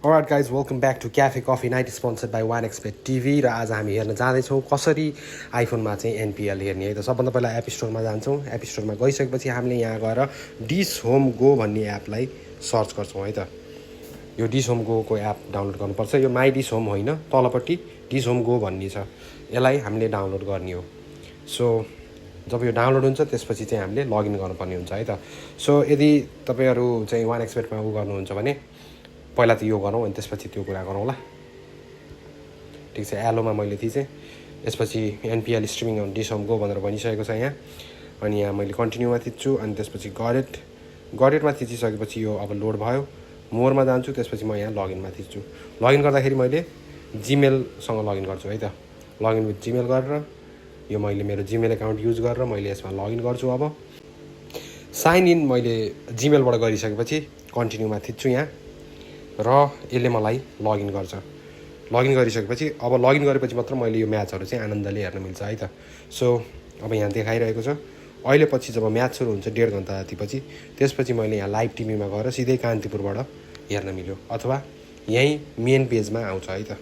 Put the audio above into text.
Alright guys, welcome back to Cafe Coffee Night sponsored by 1xbet TV र आज हामी हेर्न जाँदैछौँ कसरी आइफोनमा चाहिँ एनपिएल हेर्ने है त। सबभन्दा पहिला एप स्टोरमा जान्छौँ। एप स्टोरमा गइसकेपछि हामीले यहाँ गएर डिस होम गो भन्ने एपलाई सर्च गर्छौँ है त। यो डिस होम गो को एप डाउनलोड गर्नुपर्छ। यो माई डिस होम होइन, तलपट्टि डिस होम गो भन्ने छ, यसलाई हामीले डाउनलोड गर्ने हो। सो जब यो डाउनलोड हुन्छ त्यसपछि चाहिँ हामीले लगइन गर्नुपर्ने हुन्छ है त। सो यदि तपाईहरु चाहिँ 1xbetमा उ गर्नुहुन्छ भने पहिला त यो गरौँ अनि त्यसपछि त्यो कुरा गरौँला। ठीक छ, एलोमा मैले थिचेँ, यसपछि NPL streaming on Dish Home Go भनेर भनिसकेको छ यहाँ। अनि यहाँ मैले कन्टिन्यूमा थिच्छु अनि त्यसपछि गरेटमा थिचिसकेपछि यो अब लोड भयो। मोरमा जान्छु, त्यसपछि म यहाँ लगइनमा थिच्छु। लगइन गर्दाखेरि मैले जीमेलसँग लगइन गर्छु है त। लगइन विथ जीमेल गरेर यो मैले मेरो जीमेल एकाउन्ट युज गरेर मैले यसमा लगइन गर्छु। अब साइन इन मैले जीमेलबाट गरिसकेपछि कन्टिन्यूमा थिच्छु यहाँ र यसले मलाई लगइन गर्छ। लगइन गरिसकेपछि अब लगइन गरेपछि मात्र मैले यो म्याचहरु चाहिँ आनन्दले हेर्न मिल्छ है त। सो अब यहाँ देखाइरहेको छ अहिले पछि जब म्याच सुरु हुन्छ 1.5 घण्टा जतिपछि, त्यसपछि मैले यहाँ लाइभ टिभीमा गएर सिधै कान्तिपुरबाट हेर्न मिल्यो अथवा यही मेन पेजमा आउँछ है त।